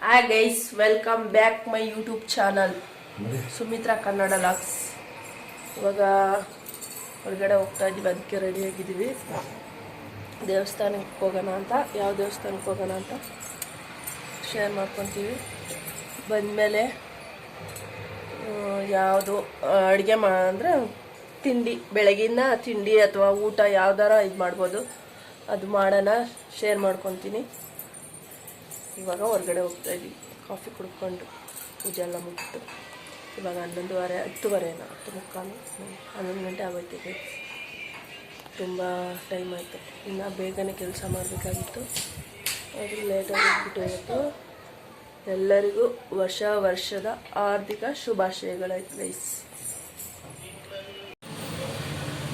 Hi guys, welcome back my YouTube channel Sumitra Kannada logs. ಇವಾಗ ಹೊರಗಡೆ ಹೋಗ್ತಾ ಇದ್ದೀವಿ, ಅದಕ್ಕೆ ರೆಡಿ ಆಗಿದ್ದೀವಿ. ದೇವಸ್ಥಾನಕ್ಕೆ ಹೋಗೋಣ ಅಂತ. ಯಾವ ದೇವಸ್ಥಾನಕ್ಕೆ ಹೋಗೋಣ ಅಂತ ಶೇರ್ ಮಾಡ್ಕೊತೀವಿ. ಬಂದಮೇಲೆ ಯಾವುದು ಅಡುಗೆ ಅಂದರೆ ತಿಂಡಿ, ಬೆಳಗಿನ ತಿಂಡಿ ಅಥವಾ ಊಟ ಯಾವ್ದಾರ ಇದು ಮಾಡ್ಬೋದು, ಅದು ಮಾಡೋಣ, ಶೇರ್ ಮಾಡ್ಕೊತೀನಿ. ಇವಾಗ ಹೊರಗಡೆ ಹೋಗ್ತಾ ಇದ್ದೀವಿ. ಕಾಫಿ ಕುಡ್ಕೊಂಡು ಪೂಜೆ ಎಲ್ಲ ಮುಗಿತು. ಇವಾಗ 11:30 10:30 11 ಗಂಟೆ ಆಗೋಯ್ತಿದೆ. ತುಂಬ ಟೈಮ್ ಆಯಿತು. ಇನ್ನು ಬೇಗನೆ ಕೆಲಸ ಮಾಡಬೇಕಾಗಿತ್ತು, ಅದು ಲೇಟಾಗಿ ಹೋಗ್ಬಿಟ್ಟು ಇವತ್ತು. ಎಲ್ಲರಿಗೂ ವರ್ಷದ ಆರ್ಥಿಕ ಶುಭಾಶಯಗಳಾಯ್ತು ಗೈಸ್.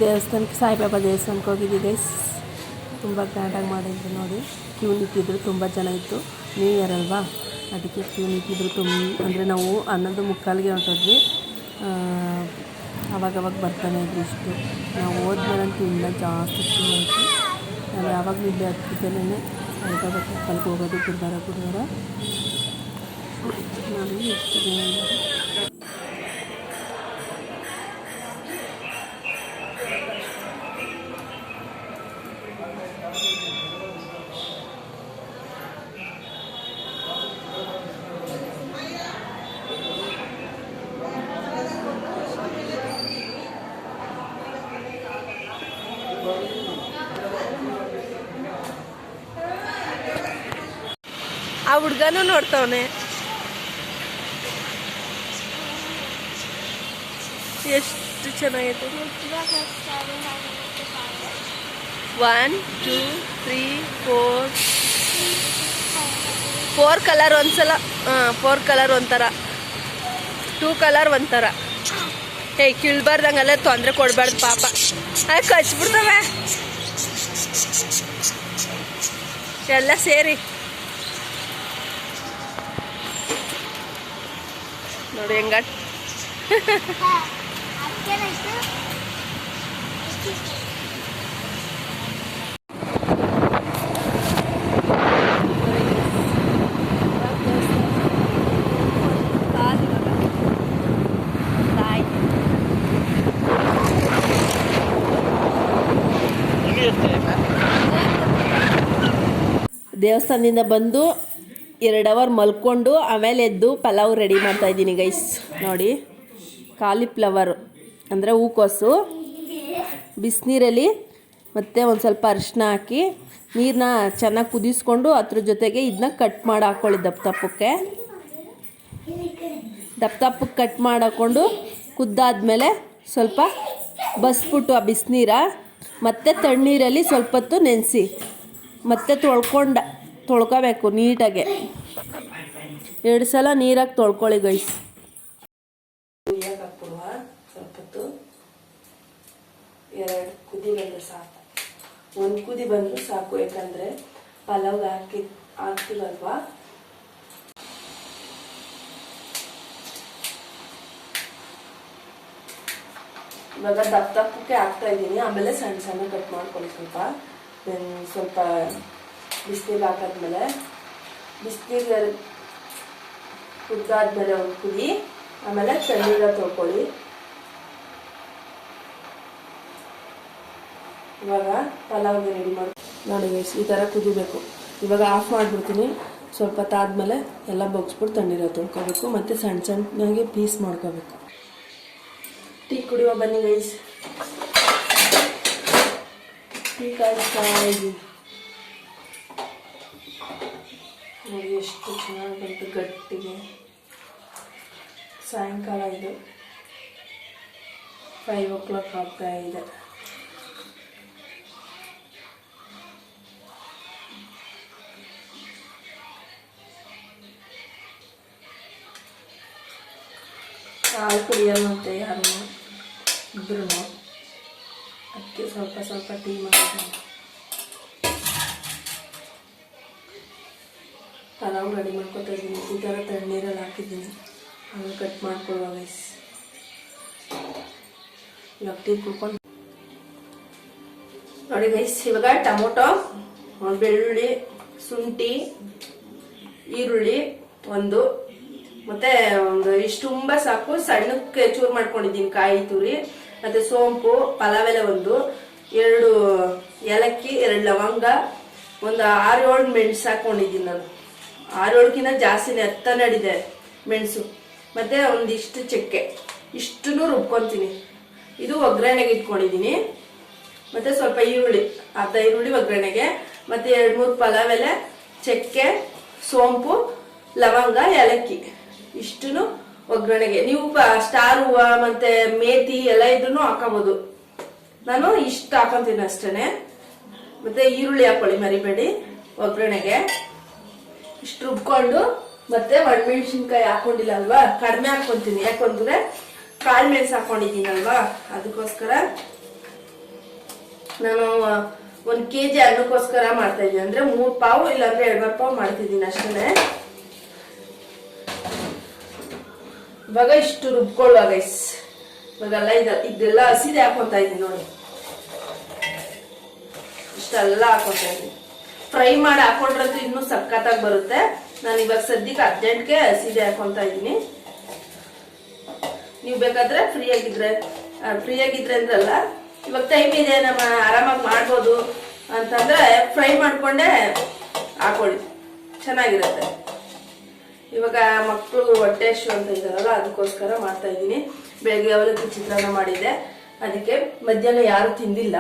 ದೇವಸ್ಥಾನಕ್ಕೆ ಸಾಯಿಬಾಬಾ ದೇವಸ್ಥಾನಕ್ಕೆ ಹೋಗಿದ್ದೀವಿ ಗೈಸ್. ತುಂಬ ಗ್ರ್ಯಾಂಡಾಗಿ ಮಾಡಿದ್ರು ನೋಡಿ. ಕ್ಯೂ ನಿಂತಿದ್ರು, ತುಂಬ ಜನ ಇತ್ತು. ನ್ಯೂ ಇಯರ್ ಅಲ್ವಾ, ಅದಕ್ಕೆ ಕ್ಯೂ ನಿಂತಿದ್ರು. ಅಂದರೆ ನಾವು 11:45ಗೆ ಹೊರಟೋದ್ವಿ. ಆವಾಗವಾಗ ಬರ್ತಾನೆ ಇದ್ರು. ಇಷ್ಟು ನಾವು ಹೋದ್ಮೇಲಂತೂ ಇನ್ನೂ ಜಾಸ್ತಿ ಕ್ಯೂ ಆಯಿತು. ನಾನು ಯಾವಾಗಲೂ ಇಲ್ಲೇ ಹತ್ತಿದ್ದಲ್ಲೇ ಸಾಯಿಬಾಬಾ ಟೆಂಪಲ್ಗೆ ಹೋಗೋದು ಗುರುವಾರ ನೋಡಿ ಎಷ್ಟು ಜನ ಇದ್ದಾರೆ. ಆ ಹುಡ್ಗನೂ ನೋಡ್ತವನೆ. ಎಷ್ಟು ಚೆನ್ನಾಗೈತೆ. 1 2 3 4 ಕಲರ್ ಒಂದ್ಸಲ. 4 ಕಲರ್ ಒಂಥರ, 2 ಕಲರ್ ಒಂಥರ. ಕೀಳ್ಬಾರ್ದಂಗಲ್ಲ, ತೊಂದರೆ ಕೊಡಬಾರ್ದು ಪಾಪ. ಕಚ್ಬಿಡ್ತವೆ ಎಲ್ಲ ಸೇರಿ. ನೋಡಿ ಹೆಂಗ ದೇವಸ್ಥಾನದಿಂದ ಬಂದು 2 ಅವರ್ ಮಲ್ಕೊಂಡು ಆಮೇಲೆ ಎದ್ದು ಪಲಾವ್ ರೆಡಿ ಮಾಡ್ತಾಯಿದ್ದೀನಿ ಗೈಸ್. ನೋಡಿ, ಕಾಲಿಫ್ಲವರು ಅಂದರೆ ಹೂಕೋಸು ಬಿಸಿನೀರಲ್ಲಿ ಮತ್ತು ಒಂದು ಸ್ವಲ್ಪ ಅರಿಶಿನ ಹಾಕಿ ನೀರನ್ನ ಚೆನ್ನಾಗಿ ಕುದಿಸ್ಕೊಂಡು ಅದ್ರ ಜೊತೆಗೆ ಇದನ್ನ ಕಟ್ ಮಾಡಿ ಹಾಕ್ಕೊಳ್ಳಿ. ದಪ್ಪಕ್ಕೆ ಕಟ್ ಮಾಡಿ ಹಾಕ್ಕೊಂಡು ಕುದ್ದಾದ್ಮೇಲೆ ಸ್ವಲ್ಪ ಬಸ್ಬಿಟ್ಟು ಆ ಬಿಸಿನೀರ ಮತ್ತು ತಣ್ಣೀರಲ್ಲಿ ಸ್ವಲ್ಪ ಹೊತ್ತು ನೆನೆಸಿ ಮತ್ತು ತೊಳ್ಕೊಬೇಕು ನೀಟಾಗೆ. 2 ಸಲ ನೀರಾಗಿ ತೊಳ್ಕೊಳ್ಳಿ ಗೈಸ್. ಹಾಕ್ಬಿಡುವ ಸ್ವಲ್ಪ ಹೊತ್ತು. 2 ಕುದಿ ಬಂದರೆ ಸಾಕು, 1 ಕುದಿ ಬಂದರೂ ಸಾಕು. ಯಾಕಂದರೆ ಪಲಾವ್ಗೆ ಹಾಕ್ತೀವಲ್ವಾ. ಇವಾಗ ದಪ್ಪಕ್ಕೆ ಹಾಕ್ತಾ ಇದ್ದೀನಿ. ಆಮೇಲೆ ಸಣ್ಣ ಸಣ್ಣ ಕಟ್ ಮಾಡ್ಕೊಳ್ಳಿ. ಸ್ವಲ್ಪ ಬಿಸಿನೀರು ಹಾಕಾದ್ಮೇಲೆ, ಬಿಸಿನೀರು ಕುದ್ದಾದ್ಮೇಲೆ 1 ಕುದಿ, ಆಮೇಲೆ ತಣ್ಣೀರ ತೊಳ್ಕೊಳ್ಳಿ. ಇವಾಗ ಪಲಾವ್ಗೆ ರೆಡಿ ಮಾಡಿ ನೋಡಿ ಗೈಸ್. ಈ ಥರ ಕುದಿಬೇಕು. ಇವಾಗ ಆಫ್ ಮಾಡಿಬಿಡ್ತೀನಿ. ಸ್ವಲ್ಪ ತಾದ್ಮೇಲೆ ಎಲ್ಲ ಬಗ್ಸ್ಬಿಟ್ಟು ತಣ್ಣೀರ ತೊಳ್ಕೊಬೇಕು ಮತ್ತು ಸಣ್ಣಗೆ ಪೀಸ್ ಮಾಡ್ಕೋಬೇಕು. ಟೀ ಕುಡಿಯುವ ಬನ್ನಿ ಗೈಸ್. ಟೀ ಕಾಯಿಸ್ತಾ ಇದ್ದೀನಿ ನೋಡಿ, ಎಷ್ಟು ಚೆನ್ನಾಗಿ ಬಂತು ಗಟ್ಟಿಗೆ. ಸಾಯಂಕಾಲ ಇದು 5 o'clock ಆಗ್ತಾ ಇದೆ. ಹಾಲು ಕುಡಿಯೋದಂತೆ ಯಾರು ಇಬ್ಬರು, ಅದಕ್ಕೆ ಸ್ವಲ್ಪ ಟೀ ಮಾಡಿದ್ದೀನಿ. ಪಲಾವ್ ರೆಡಿ ಮಾಡ್ಕೊತಾ ಇದ್ದೀನಿ. ಈ ಥರ ತಣ್ಣೀರಲ್ಲಿ ಹಾಕಿದ್ದೀನಿ. ಆಮೇಲೆ ಕಟ್ ಮಾಡ್ಕೊಳ್ಳುವ ಗೈಸ್. ಇವಾಗ ಟೀ ಕುಡ್ಕೊಂಡು ನೋಡಿ ಗೈಸ್. ಇವಾಗ ಟೊಮೊಟೊ, ಬೆಳ್ಳುಳ್ಳಿ, ಶುಂಠಿ, ಈರುಳ್ಳಿ ಒಂದು, ಮತ್ತೆ ಒಂದು ಇಷ್ಟು ತುಂಬ ಸಾಕು. ಸಣ್ಣಕ್ಕೆ ಚೂರು ಮಾಡ್ಕೊಂಡಿದ್ದೀನಿ ಕಾಯಿ ತುರಿ, ಮತ್ತೆ ಸೋಂಪು, ಪಲಾವ್ ಎಲೆ ಒಂದು, 2 ಏಲಕ್ಕಿ, 2 ಲವಂಗ, ಒಂದು 6-7 ಮೆಣಸು ಹಾಕೊಂಡಿದ್ದೀನಿ ನಾನು. 6-7ಕಿಂತ ಜಾಸ್ತಿನೇ, 10 ನಡಿದೆ ಮೆಣಸು. ಮತ್ತೆ ಒಂದಿಷ್ಟು ಚಕ್ಕೆ, ಇಷ್ಟನ್ನು ರುಬ್ಕೊತೀನಿ. ಇದು ಒಗ್ಗರಣೆಗೆ ಇಟ್ಕೊಂಡಿದ್ದೀನಿ. ಮತ್ತೆ ಸ್ವಲ್ಪ ಈರುಳ್ಳಿ, ಅರ್ಧ ಈರುಳ್ಳಿ ಒಗ್ಗರಣೆಗೆ, ಮತ್ತೆ 2-3 ಪಲಾವ್ ಎಲೆ, ಚಕ್ಕೆ, ಸೋಂಪು, ಲವಂಗ, ಏಲಕ್ಕಿ ಇಷ್ಟನ್ನು ಒಗ್ಗರಣೆಗೆ. ನೀವು ಸ್ಟಾರ್ ಹೂವು ಮತ್ತೆ ಮೇಥಿ ಎಲ್ಲ ಇದ್ರೂ ಹಾಕೋಬಹುದು. ನಾನು ಇಷ್ಟು ಹಾಕೊಂತೀನಿ ಅಷ್ಟೇನೆ. ಮತ್ತೆ ಈರುಳ್ಳಿ ಹಾಕೊಳ್ಳಿ ಮರಿಬೇಡಿ ಒಗ್ಗರಣೆಗೆ. ಇಷ್ಟು ರುಬ್ಕೊಂಡು, ಮತ್ತೆ ಒಣಮೆಣಸಿನ್ಕಾಯಿ ಹಾಕೊಂಡಿಲ್ಲ ಅಲ್ವಾ, ಕಡಿಮೆ ಹಾಕೊಂತೀನಿ. ಯಾಕಂದ್ರೆ ಕಾಳು ಮೆಣಸು ಹಾಕೊಂಡಿದ್ದೀನಲ್ವಾ, ಅದಕ್ಕೋಸ್ಕರ ನಾನು 1 kg ಅನ್ನಕ್ಕೋಸ್ಕರ ಮಾಡ್ತಾ ಇದ್ದೀನಿ. ಅಂದ್ರೆ 3 ಪಾವು ಇಲ್ಲಾಂದ್ರೆ 2 ಪಾವು ಮಾಡ್ತಿದ್ದೀನಿ ಅಷ್ಟೇ. ಇವಾಗ ಇಷ್ಟು ರುಬ್ಕೊಳ್ಳುವ ಗೈಸ್. ಇವಾಗೆಲ್ಲ ಇದೆಲ್ಲ ಹಸಿದೆ ಹಾಕೊಂತ ಇದ್ದೀನಿ ನೋಡಿ. ಇಷ್ಟೆಲ್ಲ ಹಾಕೊಂತ ಇದ್ದೀನಿ. ಫ್ರೈ ಮಾಡಿ ಹಾಕೊಂಡ್ರಂತೂ ಇನ್ನೂ ಸಖತ್ತಾಗಿ ಬರುತ್ತೆ. ನಾನು ಇವಾಗ ಸದ್ಯಕ್ಕೆ ಅರ್ಜೆಂಟ್ಗೆ ಹಸಿದೆ ಹಾಕೊಂತ ಇದ್ದೀನಿ. ನೀವು ಬೇಕಾದ್ರೆ ಫ್ರೀ ಆಗಿದ್ರೆ ಅಂದ್ರಲ್ಲ, ಇವಾಗ ಟೈಮ್ ಇದೆ, ನಮ್ಮ ಆರಾಮಾಗಿ ಮಾಡ್ಬೋದು ಅಂತಂದ್ರೆ ಫ್ರೈ ಮಾಡ್ಕೊಂಡೆ ಹಾಕೊಳ್ಳಿ, ಚೆನ್ನಾಗಿರುತ್ತೆ. ಇವಾಗ ಮಕ್ಕಳು ಹೊಟ್ಟೆ ಹಸಿವು ಅಂತ ಇದ್ದಾರಲ್ಲ, ಅದಕ್ಕೋಸ್ಕರ ಮಾಡ್ತಾ ಇದ್ದೀನಿ. ಬೆಳಗ್ಗೆ ಅವಲಕ್ಕಿ ಚಿತ್ರಾನ್ನ ಮಾಡಿದ್ದೆ, ಅದಕ್ಕೆ ಮಧ್ಯಾಹ್ನ ಯಾರು ತಿಂದಿಲ್ಲ,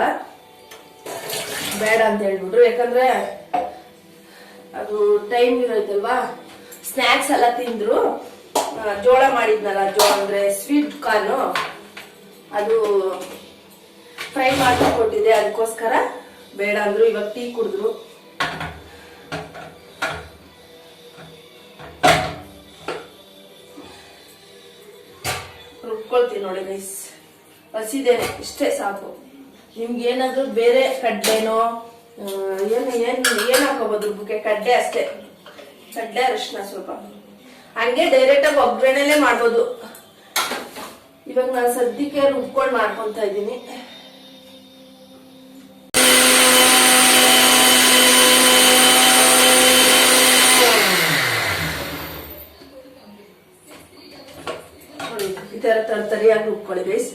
ಬೇಡ ಅಂತ ಹೇಳ್ಬಿಟ್ರು. ಯಾಕಂದ್ರೆ ಅದು ಟೈಮ್ ಇರೋಯ್ತಲ್ವಾ. ಸ್ನ್ಯಾಕ್ಸ್ ಎಲ್ಲ ತಿಂದ್ರು. ಜೋಳ ಮಾಡಿದ್ನಲ್ಲ, ಜೋಳ ಅಂದ್ರೆ ಸ್ವೀಟ್ ಕಾರ್ನು, ಅದು ಫ್ರೈ ಮಾಡಿ ಕೊಟ್ಟಿದ್ದೆ, ಅದಕ್ಕೋಸ್ಕರ ಬೇಡ ಅಂದ್ರು. ಇವಾಗ ಟೀ ಕುಡಿದ್ರು. ರುಬ್ಕೊಳ್ತೀನಿ ನೋಡಿ ಗೈಸ್. ಹಸಿದೇನೆ, ಇಷ್ಟೇ ಸಾಕು. ನಿಮ್ಗೆ ಏನಾದ್ರು ಬೇರೆ ಕಡ್ಲೆನೋ ಏನು ಹಾಕೋಬಹುದು ರುಬ್ಬಕ್ಕೆ, ಕಡ್ಲೆ ಅಷ್ಟೇ, ಕಡ್ಲೆ ಅರಿಶಿನ ಸ್ವಲ್ಪ, ಹಂಗೆ ಡೈರೆಕ್ಟ್ ಆಗಿ ಒಗ್ಗರಣೆಲೆ ಮಾಡ್ಬೋದು. ಇವಾಗ ನಾನು ಸದ್ಯಕ್ಕೆ ರುಬ್ಕೊಂಡು ಮಾಡ್ಕೊಂತ ಇದ್ದೀನಿ. ಈ ತರ ತರಿಯಾಗಿ ರುಬ್ಕೊಳ್ಳಿ ಗೈಸ್.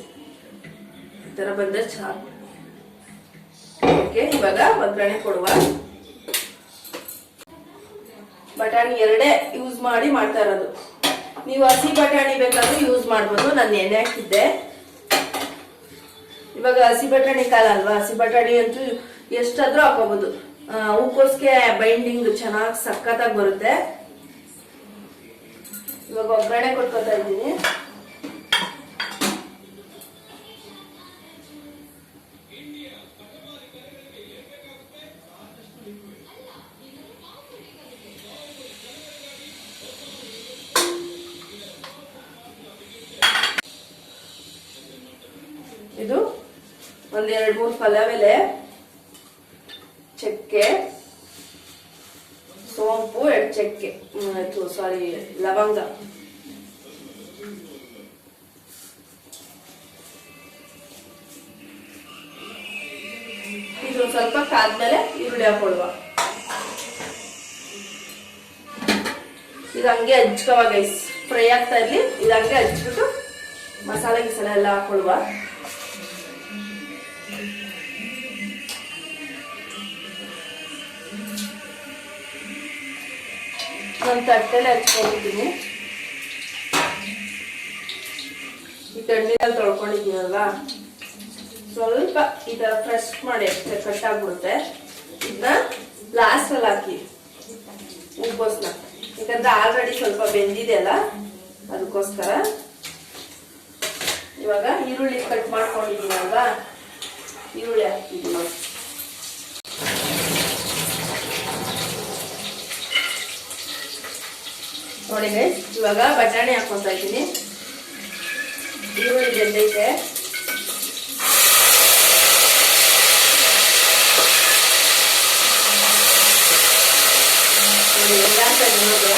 ಈ ತರ ಬಂದ್ರೆ ಸಾಕು. ಇವಾಗ ಒಗ್ಗರಣೆ ಕೊಡುವ. ಬಟಾಣಿ 2 ಯೂಸ್ ಮಾಡಿ ಮಾಡ್ತಾ ಇರೋದು. ನೀವು ಹಸಿ ಬಟಾಣಿ ಬೇಕಾದ್ರೂ ಯೂಸ್ ಮಾಡ್ಬೋದು. ನಾನು ಎಣ್ಣೆ ಹಾಕಿದ್ದೆ. ಇವಾಗ ಹಸಿ ಬಟಾಣಿ ಕಾಲ ಅಲ್ವಾ, ಹಸಿ ಬಟಾಣಿ ಅಂತೂ ಎಷ್ಟಾದ್ರೂ ಹಾಕೋಬಹುದು. ಹೂಕೋಸ್ಗೆ ಬೈಂಡಿಂಗ್ ಚೆನ್ನಾಗಿ ಸಖತ್ತಾಗಿ ಬರುತ್ತೆ. ಇವಾಗ ಒಗ್ಗರಣೆ ಕೊಟ್ಕೊತಾ ಇದ್ದೀನಿ. ಇದು 1-2-3 ಪಲಾವ್ ಎಲೆ, ಚಕ್ಕೆ, ಸೋಂಪು, 2 ಚಕ್ಕೆ, ಲವಂಗ, ಇದು ಸ್ವಲ್ಪ ಕಾದ್ಮೇಲೆ ಈರುಳ್ಳಿ ಹಾಕೊಳ್ಳುವ. ಇದು ಹಂಗೆ ಹಚ್ಕವ ಗೈಸ್, ಫ್ರೈ ಆಗ್ತಾ ಇರ್ಲಿ. ಇದು ಹಂಗೆ ಹಚ್ಬಿಟ್ಟು ಮಸಾಲೆ ಎಲ್ಲ ಹಾಕೊಳ್ಳುವ. ನಾನು ತಟ್ಟೆಲೆ ಹಚ್ಕೊಂಡಿದ್ದೀನಿ. ಈ ತಣ್ಣೀರಲ್ಲಿ ತೊಳ್ಕೊಂಡಿದ್ದೀನಲ್ವಾ, ಸ್ವಲ್ಪ ಈ ತರ ಫ್ರೆಶ್ ಮಾಡಿ ಕಟ್ ಆಗ್ಬಿಡುತ್ತೆ. ಇದನ್ನ ಲಾಸ್ಟ್ ಅಲ್ಲಿ ಹಾಕಿ ಹೂಕೋಸ್ನ, ಯಾಕಂದ್ರೆ ಆಲ್ರೆಡಿ ಸ್ವಲ್ಪ ಬೆಂದಿದೆ ಅಲ್ಲ, ಅದಕ್ಕೋಸ್ಕರ. ಇವಾಗ ಈರುಳ್ಳಿ ಕಟ್ ಮಾಡ್ಕೊಂಡಿದ್ದೀನಲ್ವಾ, ಈರುಳ್ಳಿ ಹಾಕ್ತಿದ್ದೀನಿ. ನೋಡಿ ಗೈಸ್, ಇವಾಗ ಬಟಾಣಿ ಹಾಕೊಂತ ಇದ್ದೀನಿ. ಈರುಳ್ಳಿ ಬೆಂದೈತೆ. ನೋಡಿ ಎಲ್ಲ ನೋಡಿ.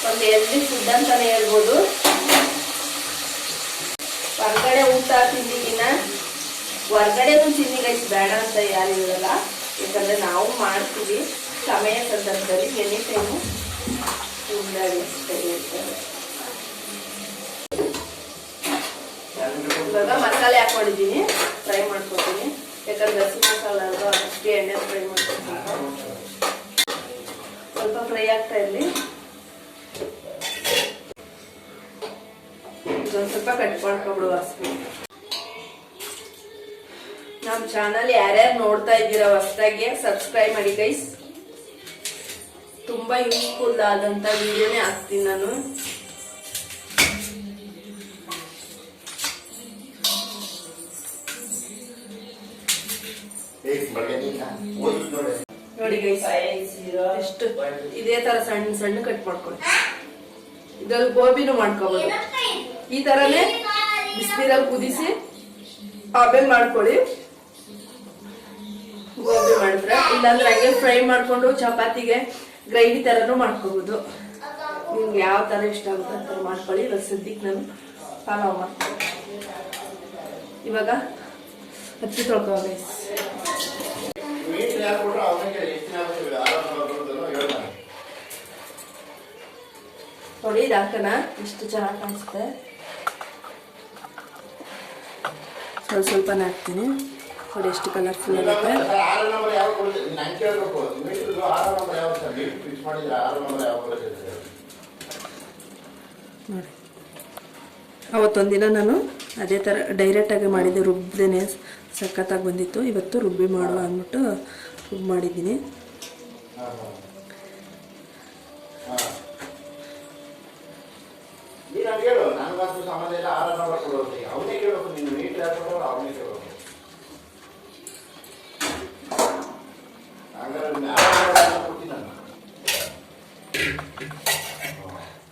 ಒಂದು ಹೆಲ್ದಿ ಫುಡ್ ಅಂತಾನೆ ಹೇಳ್ಬೋದು. ಊಟ ತಿಂಡಿಗಿನ್ನ ಹೊರ್ಗಡೆನೂ ತಿನ್ನಿ ಗೈಸ್, ಬೇಡ ಅಂತ ಯಾರು ಇರಲ್ಲ. ಯಾಕಂದರೆ ನಾವು ಮಾಡ್ತೀವಿ ಸಮಯ ಸಂದರ್ಭದಲ್ಲಿ, ಎನಿ ಟೈಮು ಇರ್ತಾರೆ. ಇವಾಗ ಮಸಾಲೆ ಹಾಕೊಂಡಿದ್ದೀನಿ, ಫ್ರೈ ಮಾಡ್ಕೊತೀನಿ. ಯಾಕಂದ್ರೆ ಹಸಿ ಮಸಾಲ ಅಲ್ವಾ, ಅದಕ್ಕೆ ಎಣ್ಣೆ ಫ್ರೈ ಮಾಡ್ಕೊತೀನಿ. ಸ್ವಲ್ಪ ಫ್ರೈ ಆಗ್ತಾ ಇರಲಿ. ಇದೊಂದು ಸ್ವಲ್ಪ ಕಟ್ ಮಾಡ್ಕೊಬಿಡುವ ಹಸಿ. ನಮ್ಮ ಚಾನಲ್ ಯಾರ್ಯಾರು ನೋಡ್ತಾ ಇದ್ದೀರಾ ಹೊಸದಾಗಿ ಸಬ್ಸ್ಕ್ರೈಬ್ ಮಾಡಿ ಗೈಸ್. ತುಂಬಾ ಯೂಸ್ಫುಲ್ ಆದಂತ ವಿಡಿಯೋನೇ ಹಾಕ್ತೀನಿ ನಾನು. ನೋಡಿ ಗೈಸ್, ಎಷ್ಟು ಇದೇ ತರ ಸಣ್ಣ ಸಣ್ಣ ಕಟ್ ಮಾಡ್ಕೊಳ್ಳಿ. ಇದ್ರಲ್ಲಿ ಗೋಬಿನೂ ಮಾಡ್ಕೋಬಹುದು. ಈ ತರನೇ ಬಿಸಿನೀರಲ್ಲಿ ಕುದಿಸಿ ಆಮೇಲೆ ಮಾಡ್ಕೊಳ್ಳಿ. ಗೋಬಿ ಮಾಡಿದ್ರೆ, ಇಲ್ಲಾಂದ್ರೆ ಹಂಗೆ ಫ್ರೈ ಮಾಡ್ಕೊಂಡು ಚಪಾತಿಗೆ ಗ್ರೈಂಡಿ ತರನು ಮಾಡ್ಕೋಬಹುದು. ನಿಮ್ಗೆ ಯಾವ ತರ ಇಷ್ಟ ಆಗುತ್ತೆ ಆ ತರ ಮಾಡ್ಕೊಳ್ಳಿ. ಇವಾಗ ಸದ್ಯಕ್ಕೆ ನಾನು ಪಲಾವ್ ಮಾಡ್ತೀನಿ. ಇವಾಗ ಹಚ್ಚಿ ತೊಳ್ಕೊ ಗೈಸ್. ನೋಡಿ ಇದು ಹಾಕೋಣ, ಇಷ್ಟು ಚೆನ್ನಾಗಿ ಕಾಣಿಸುತ್ತೆ. ಸ್ವಲ್ಪ ಸ್ವಲ್ಪನೇ ಹಾಕ್ತೀನಿ. ನೋಡಿ ಎಷ್ಟು ಕಲರ್ಫುಲ್ ಆಗುತ್ತೆ. ನೋಡಿ ಅವತ್ತೊಂದಿನ ನಾನು ಅದೇ ಥರ ಡೈರೆಕ್ಟಾಗಿ ಮಾಡಿದ್ದೆ, ರುಬ್ದೇನೆ ಸಖತ್ತಾಗಿ ಬಂದಿತ್ತು. ಇವತ್ತು ರುಬ್ಬಿ ಮಾಡುವ ಅಂದ್ಬಿಟ್ಟು ರುಬ್ಬಿ ಮಾಡಿದ್ದೀನಿ.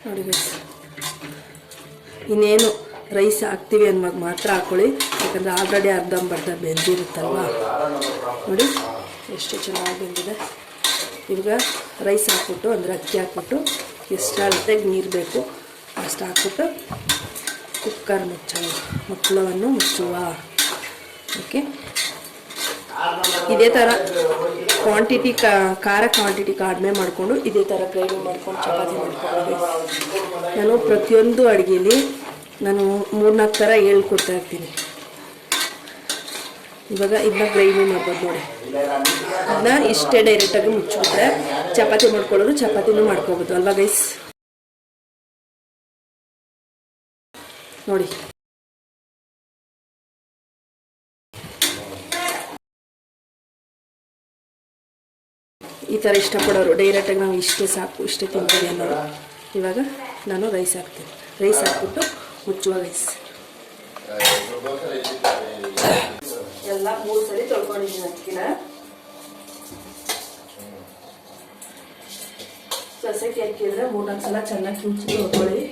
ನೋಡಿ ಇನ್ನೇನು ರೈಸ್ ಹಾಕ್ತೀವಿ ಅನ್ನೋದು ಮಾತ್ರ ಹಾಕೊಳ್ಳಿ. ಯಾಕಂದರೆ ಆಲ್ರೆಡಿ ಅರ್ಧಂಬರ್ಧ ಬೆಂದಿರುತ್ತಲ್ವ. ನೋಡಿ ಎಷ್ಟು ಚೆನ್ನಾಗಿ ಬೆಂದಿದೆ. ಇವಾಗ ರೈಸ್ ಹಾಕ್ಬಿಟ್ಟು, ಅಂದರೆ ಅಕ್ಕಿ ಹಾಕ್ಬಿಟ್ಟು ಎಷ್ಟು ಅಳತೆಗೆ ನೀರು ಬೇಕು ಅಷ್ಟು ಹಾಕ್ಬಿಟ್ಟು ಕುಕ್ಕರ್ ಮುಚ್ಚಳವನ್ನು ಮುಚ್ಚುವ. ಓಕೆ, ಇದೇ ಥರ ಕ್ವಾಂಟಿಟಿ ಖಾರ ಕ್ವಾಂಟಿಟಿ ಕಡಿಮೆ ಮಾಡಿಕೊಂಡು ಇದೇ ಥರ ಗ್ರೈಂಡ್ ಮಾಡ್ಕೊಂಡು ಚಪಾತಿ ಮಾಡ್ಕೊಂಡು ನಾನು ಪ್ರತಿಯೊಂದು ಅಡುಗೆಯಲ್ಲಿ ನಾನು 3-4 ಥರ ಹೇಳ್ಕೊಡ್ತಾ ಇರ್ತೀನಿ. ಇವಾಗ ಇದನ್ನ ಗ್ರೈಂಡ್ ಮಾಡ್ಬೋದು. ನೋಡಿ ಅದನ್ನ ಇಷ್ಟೇ ಡೈರೆಕ್ಟಾಗಿ ಮುಚ್ಚಿಬಿಟ್ರೆ ಚಪಾತಿ ಮಾಡ್ಕೊಳ್ಳೋರು ಚಪಾತಿನೂ ಮಾಡ್ಕೋಬೋದು ಅಲ್ವಾ ಗೈಸ್. ನೋಡಿ ಈ ಥರ ಇಷ್ಟಪಡೋರು ಡೈರೆಕ್ಟಾಗಿ ನಾವು ಇಷ್ಟೇ ಸಾಕು, ಇಷ್ಟೇ ತಿಂತೀವಿ ಅನ್ನೋರು. ಇವಾಗ ನಾನು ರೈಸ್ ಹಾಕ್ತೀನಿ. ರೈಸ್ ಹಾಕ್ಬಿಟ್ಟು ಮುಚ್ಚುವ ಗೈಸ್. ಎಲ್ಲ 3 ಸರಿ ತೊಳ್ಕೊಂಡಿದ್ದೀನಿ ಅಕ್ಕಿನ. ಸೊಸೈಟಿ ಅಕ್ಕಿ ಅಂದರೆ 3-4 ಸಲ ಚೆನ್ನಾಗಿ ಕಿಂಚಿ ತೊಳ್ಕೊಳ್ಳಿ.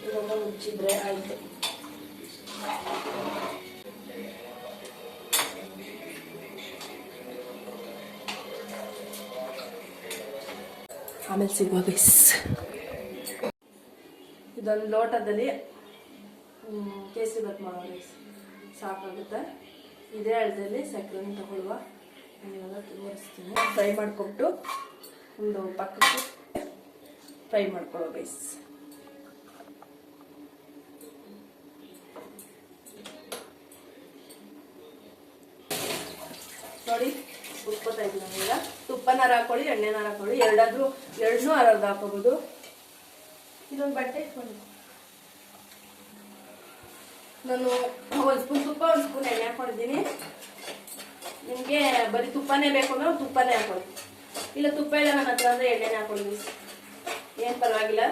ಇವಾಗ ಮುಚ್ಚಿದ್ರೆ ಆಯಿತು. ಆಮೇಲೆ ಸಿಗುವ ಗೈಸ್. ಇದೊಂದು ಲೋಟದಲ್ಲಿ ಕೇಸರಿ ಬಾತ್ ಮಾಡೋ ಗೈಸ್ ಸಾಕಾಗುತ್ತೆ. ಇದೇ ಅಳತೆಯಲ್ಲಿ ಸಕ್ಕರೆನ ತಗೊಳ್ಳುವ. ಇವಾಗ ತೋರಿಸ್ತೀನಿ. ಫ್ರೈ ಮಾಡ್ಕೊಬಿಟ್ಟು ಒಂದು ಪಕ್ಕಕ್ಕೆ ಫ್ರೈ ಮಾಡ್ಕೊಳ್ಳೋ ಗೈಸ್. ನೋಡಿ ಉತ್ಕೋತಾ ಇದ್ದೀನಿ ನಾನೀಗ. ತುಪ್ಪನಾರ ಹಾಕೊಳ್ಳಿ, ಎಣ್ಣೆನಾರ ಹಾಕೊಳ್ಳಿ, ಎರಡನ್ನೂ ಅರ್ಧ ಹಾಕೋಬೋದು. ಇದೊಂದು ಬಟ್ಟೆ ನಾನು 1 ಸ್ಪೂನ್ ತುಪ್ಪ 1 ಸ್ಪೂನ್ ಎಣ್ಣೆ ಹಾಕೊಂಡಿದ್ದೀನಿ. ನಿಮಗೆ ಬರೀ ತುಪ್ಪನೇ ಬೇಕು ಅಂದ್ರೆ ತುಪ್ಪನೇ ಹಾಕೊಳ್ಳಿ, ಇಲ್ಲ ತುಪ್ಪ ಇಲ್ಲ ನನ್ನ ಹತ್ರ ಅಂದರೆ ಎಣ್ಣೆನೇ ಹಾಕೊಳ್ಳಿ, ಏನು ಪರವಾಗಿಲ್ಲ.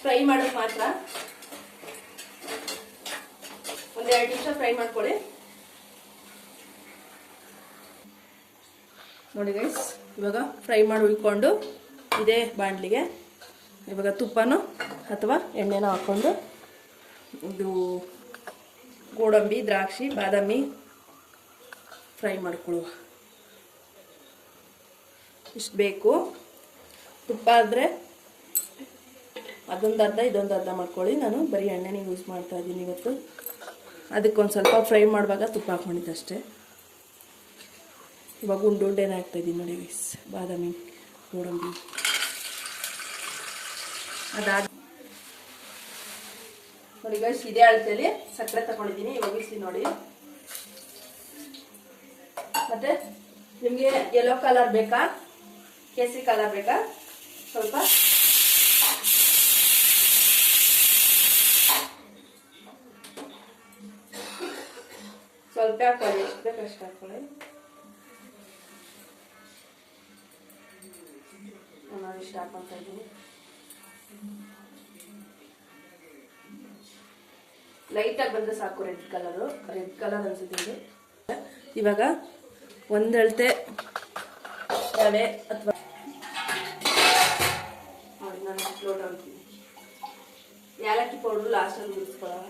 ಫ್ರೈ ಮಾಡೋದು ಮಾತ್ರ ಒಂದು 2 ನಿಮಿಷ ಫ್ರೈ ಮಾಡ್ಕೊಳ್ಳಿ. ನೋಡಿ ಗೈಸ್, ಇವಾಗ ಫ್ರೈ ಮಾಡಿ ಉಳ್ಕೊಂಡು ಇದೇ ಬಾಣಲಿಗೆ ಇವಾಗ ತುಪ್ಪನೋ ಅಥವಾ ಎಣ್ಣೆನೋ ಹಾಕ್ಕೊಂಡು ಇದು ಗೋಡಂಬಿ, ದ್ರಾಕ್ಷಿ, ಬಾದಾಮಿ ಫ್ರೈ ಮಾಡ್ಕೊಳ್ಳುವ. ಇಷ್ಟು ಬೇಕು. ತುಪ್ಪ ಆದರೆ ಅದೊಂದು ಅರ್ಧ ಇದೊಂದು ಅರ್ಧ ಮಾಡ್ಕೊಳ್ಳಿ. ನಾನು ಬರೀ ಎಣ್ಣೆನೇ ಯೂಸ್ ಮಾಡ್ತಾ ಇದ್ದೀನಿ ಇವತ್ತು. ಅದಕ್ಕೊಂದು ಸ್ವಲ್ಪ ಫ್ರೈ ಮಾಡುವಾಗ ತುಪ್ಪ ಹಾಕ್ಕೊಂಡಿದ್ದಷ್ಟೇ. ಇವಾಗ ಉಂಡೆನ ಹಾಕ್ತಾಯಿದ್ದೀನಿ ನೋಡಿ ಗೈಸ್, ಬಾದಾಮಿ, ಗೋಡಂಬಿ. ಅದಾದ ನೋಡಿ ಗೈಸ್, ಇದೇ ಅಳತೆಯಲ್ಲಿ ಸಕ್ಕರೆ ತಗೊಂಡಿದ್ದೀನಿ. ಇವಾಗ ಬಿಸಿ ನೋಡಿ. ಮತ್ತೆ ನಿಮಗೆ ಯೆಲ್ಲೋ ಕಲರ್ ಬೇಕಾ, ಕೇಸರಿ ಕಲರ್ ಬೇಕಾ, ಸ್ವಲ್ಪ ಸ್ವಲ್ಪ ಹಾಕೊಳ್ಳಿ, ಎಷ್ಟು ಬೇಕು ಅಷ್ಟು ಹಾಕೊಳ್ಳಿ. ನಾನು ಇಷ್ಟ ಹಾಕೊಳ್ತಾ ಇದ್ದೀನಿ. ಲೈಟಾಗಿ ಬಂದರೆ ಸಾಕು. ರೆಡ್ ಕಲರ್ ಅನ್ಸುತ್ತೆ. ಇವಾಗ ಒಂದು ಅಳತೆ ರವೆ ಅಥವಾ ನೋಡಿ, ನಾನು ಲೋಟ ಹಾಕ್ತೀನಿ. ಏಲಕ್ಕಿ ಪೌಡ್ರು ಲಾಸ್ಟಲ್ಲಿ ಉಳಿಸ್ಕೊಳ್ಳೋಣ.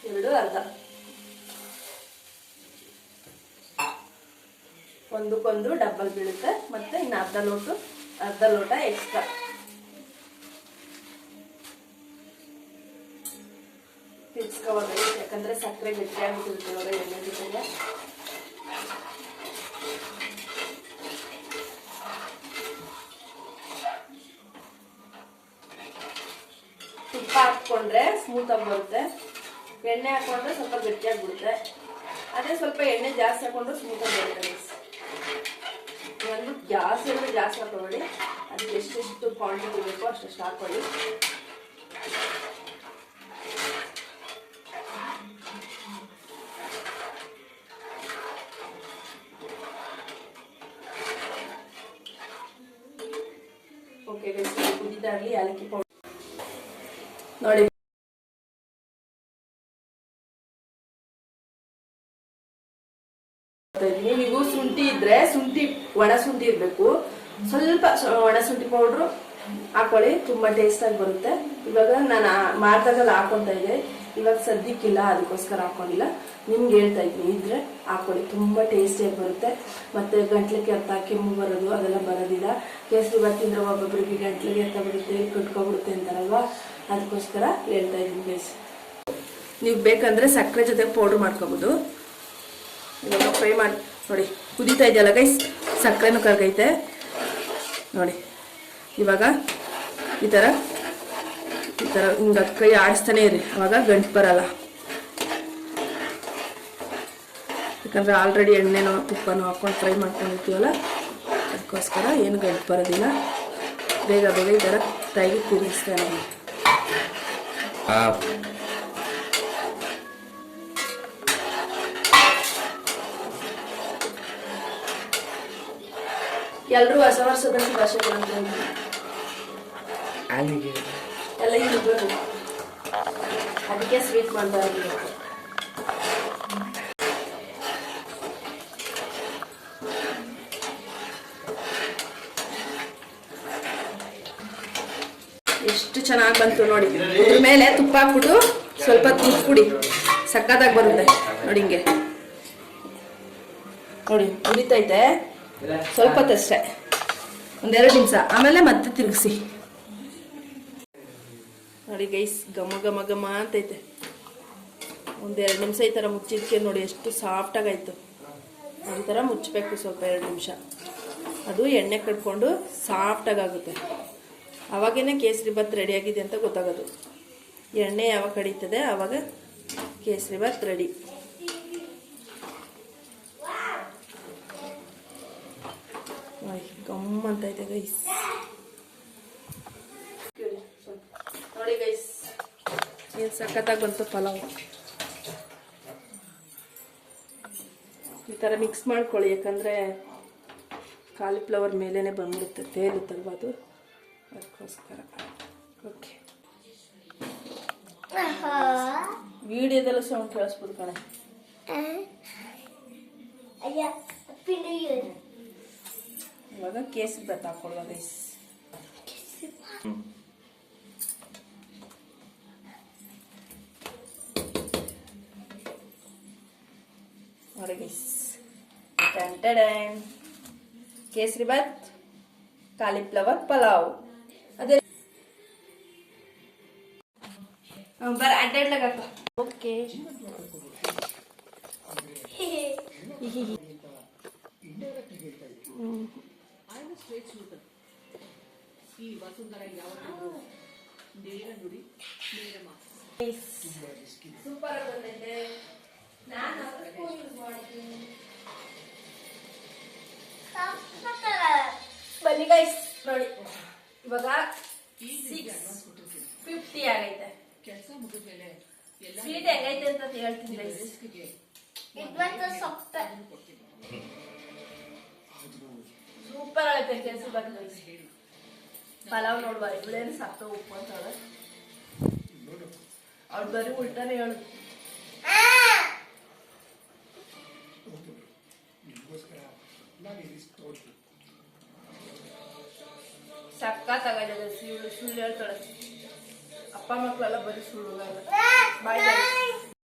ಎರಡು ಅರ್ಧ, ಒಂದಕ್ಕೊಂದು ಡಬ್ಬಲ್ ಬೀಳುತ್ತೆ. ಮತ್ತೆ ಇನ್ನು ಅರ್ಧ ಲೋಟ ಎಕ್ಸ್ಟ್ರಾ. ತಿರ್ಸ್ಕೋಬೇಕು, ಯಾಕಂದ್ರೆ ಸಕ್ಕರೆ ಗಟ್ಟಿಯಾಗ್ಬಿಟ್ಟಿರುತ್ತೆ ಇವಾಗ ಎಣ್ಣೆ ಜೊತೆಗೆ. ತುಪ್ಪ ಹಾಕ್ಕೊಂಡ್ರೆ ಸ್ಮೂತಾಗಿ ಬರುತ್ತೆ. ಎಣ್ಣೆ ಹಾಕೊಂಡ್ರೆ ಸ್ವಲ್ಪ ಗಟ್ಟಿಯಾಗ್ಬಿಡುತ್ತೆ. ಅದೇ ಸ್ವಲ್ಪ ಎಣ್ಣೆ ಜಾಸ್ತಿ ಹಾಕೊಂಡ್ರೆ ಸ್ಮೂತಾಗಿ ಬರುತ್ತೆ. ಒಂದು ಗ್ಯಾಸ್ ಎಲ್ಲ ಜಾಸ್ತಿ ಹಾಕೊಳ್ಳಿ. ಅದಕ್ಕೆ ಎಷ್ಟೆಷ್ಟು ಕ್ವಾಂಟಿಟಿ ಬೇಕೋ ಅಷ್ಟು ಹಾಕೊಳ್ಳಿ. ಓಕೆ ಗೈಸ್, ಕುದಿದಾಗಲಿ ಏಲಕ್ಕಿ ಪೌಡರ್ ನೋಡಿ. ನೀವು ಶುಂಠಿ ಇದ್ರೆ ಒಣ ಶುಂಠಿ ಇರಬೇಕು. ಸ್ವಲ್ಪ ಒಣ ಶುಂಠಿ ಪೌಡ್ರು ಹಾಕೊಳ್ಳಿ, ತುಂಬಾ ಟೇಸ್ಟ್ ಆಗಿ ಬರುತ್ತೆ. ಇವಾಗ ನಾನು ಮಾಡ್ದಾಗಲ್ಲ ಹಾಕೊಂತ ಇದ್ದೆ, ಇವಾಗ ಸದ್ಯಕ್ಕಿಲ್ಲ, ಅದಕ್ಕೋಸ್ಕರ ಹಾಕೊಂಡಿಲ್ಲ. ನಿಮ್ಗೆ ಹೇಳ್ತಾ ಇದ್ದೀನಿ, ಇದ್ರೆ ಹಾಕೊಳ್ಳಿ, ತುಂಬಾ ಟೇಸ್ಟಿಯಾಗಿ ಬರುತ್ತೆ. ಮತ್ತೆ ಗಂಟ್ಲಿಗೆ ಕೆತ್ತ, ಕೆಮ್ಮು ಬರೋದು ಅದೆಲ್ಲ ಬರೋದಿಲ್ಲ. ಕೇಸರಿ ಬಾತ್ ತಿಂದ್ರೆ ಒಬ್ಬೊಬ್ಬರಿಗೆ ಗಂಟ್ಲಿಗೆ ಎತ್ತ ಬಿಡುತ್ತೆ, ಕಟ್ಕೊಬಿಡುತ್ತೆ ಅಂತಾರಲ್ವಾ, ಅದಕ್ಕೋಸ್ಕರ ಹೇಳ್ತಾ ಇದ್ದೀನಿ ಗೈಸ್. ನೀವು ಬೇಕಂದ್ರೆ ಸಕ್ಕರೆ ಜೊತೆ ಪೌಡ್ರ್ ಮಾಡ್ಕೋಬೋದು. ಇವಾಗ ಫ್ರೈ ಮಾಡಿ ನೋಡಿ, ಕುದೀತಾ ಇದೆಯಲ್ಲ ಗೈಸ್, ಸಕ್ಕರೆನೂ ಕರಗೈತೆ ನೋಡಿ. ಇವಾಗ ಈ ಥರ ಹಿಂಗೆ ಕೈ ಆಡಿಸ್ತಾನೆ ಇರಿ, ಅವಾಗ ಗಂಟು ಬರಲ್ಲ. ಯಾಕಂದರೆ ಆಲ್ರೆಡಿ ಎಣ್ಣೆನೋ ತುಪ್ಪನೋ ಹಾಕ್ಕೊಂಡು ಫ್ರೈ ಮಾಡ್ಕೊಂಡಿರ್ತೀವಲ್ಲ, ಅದಕ್ಕೋಸ್ಕರ ಏನು ಗಂಟು ಬರೋದಿಲ್ಲ. ಬೇಗ ಈ ಥರ ತಾಯಿಗೆ ತಿರುಗಿಸ್ತಾನೆ. ಎಲ್ಲರೂ ಹೊಸ ವರ್ಷದ ಶುಭಾಶಯಗಳು ಎಲ್ಲ ಇರ್ಬೋದು, ಅದಕ್ಕೆ ಸ್ವೀಟ್ ಮಾಡ್ತಾ ಇದ್ದೀವಿ. ಎಷ್ಟು ಚೆನ್ನಾಗಿ ಬಂತು ನೋಡಿ. ಇದ್ರ ಮೇಲೆ ತುಪ್ಪ ಹಾಕ್ಬಿಟ್ಟು ಸ್ವಲ್ಪ ತುಪ್ಪ ಕುಡಿ, ಸಕ್ಕತ್ತಾಗಿ ಬರುತ್ತೆ ನೋಡಿ. ಹಿಂಗೆ ನೋಡಿ ಉರಿತೈತೆ, ಸ್ವಲ್ಪ ಹೊತ್ತಷ್ಟೇ, ಒಂದೆರಡು ನಿಮಿಷ, ಆಮೇಲೆ ಮತ್ತೆ ತಿರುಗಿಸಿ ನೋಡಿ ಗೈಸ್. ಘಮ ಅಂತೈತೆ. ಒಂದೆರಡು ನಿಮಿಷ ಈ ಥರ ಮುಚ್ಚಿದ್ಕೆ ನೋಡಿ ಎಷ್ಟು ಸಾಫ್ಟಾಗಾಯ್ತು. ಈ ಥರ ಮುಚ್ಚಬೇಕು ಸ್ವಲ್ಪ 2 ನಿಮಿಷ. ಅದು ಎಣ್ಣೆ ಕಟ್ಕೊಂಡು ಸಾಫ್ಟಾಗುತ್ತೆ. ಆವಾಗೇನೆ ಕೇಸರಿ ಬಾತ್ ರೆಡಿಯಾಗಿದೆ ಅಂತ ಗೊತ್ತಾಗೋದು. ಎಣ್ಣೆ ಯಾವಾಗ ಕಡಿತದೆ ಆವಾಗ ಕೇಸರಿ ಬಾತ್ ರೆಡಿ. ಗಮ್ಮ ಅಂತೈತೆ ಗೈಸ್ ನೋಡಿ ಗೈಸ್, ಏನು ಸಖತ್ತಾಗಿ ಬಂತು ಪಲಾವ್. ಈ ಥರ ಮಿಕ್ಸ್ ಮಾಡ್ಕೊಳ್ಳಿ, ಯಾಕಂದರೆ ಕಾಲಿಫ್ಲವರ್ ಮೇಲೇ ಬಂದ್ಬಿಡುತ್ತೆ, ತೇಲುತ್ತಲ್ವ ಅದು, ಅದಕ್ಕೋಸ್ಕರ. ಓಕೆ. ವಿಡಿಯೋದೆಲ್ಲ ಸೌಂಡ್ ಕೇಳಿಸ್ಬೋದು ಕಣೆ. ಇವಾಗ ಕೇಸರಿ ಭಾತ್ ಹಾಕೊಳ್ಳುವ ಗೈಸ್. ನೋಡಿ ಗೈಸ್, ಕೇಸರಿ ಭಾತ್, ಕಾಲಿಫ್ಲವರ್ ಪಲಾವ್. ಅದೇ ಬರ ಅಡ್ಡಾಡ್ಲಾಗ ಓಕೆ. ಸೂಪರ್ ಬಂದೈತೆ. ನಾನು ಬನ್ನಿ ಗೈಸ್ ನೋಡಿ, ಇವಾಗ 6:50 ಆಗೈತೆ. ಸ್ವೀಟ್ ಹೆಂಗೈತೆ ಅಂತ ಹೇಳ್ತೀನಿ ಗೈಸ್. ಸೂಪರ್ ಆಗೈತೆ ಕೇಸರಿ ಭಾತ್ ಗೈಸ್. ಪಲಾವ್ ನೋಡುವ, ಇವಳೇನು ಸತ್ತ ಉಪ್ಪು ಅಂತಾಳೆ, ಅವ್ಳು ಬರೀ ಉಲ್ಟಾನೆ ಹೇಳುದು. ಸಕ್ಕತ್ತಾಗೈತೆ. ಸುಳ್ಳು ಹೇಳ್ತಾಳೆ, ಅಪ್ಪ ಮಕ್ಕಳೆಲ್ಲ ಬರೀ ಸುಳ್ಳು. ಬಾಯ್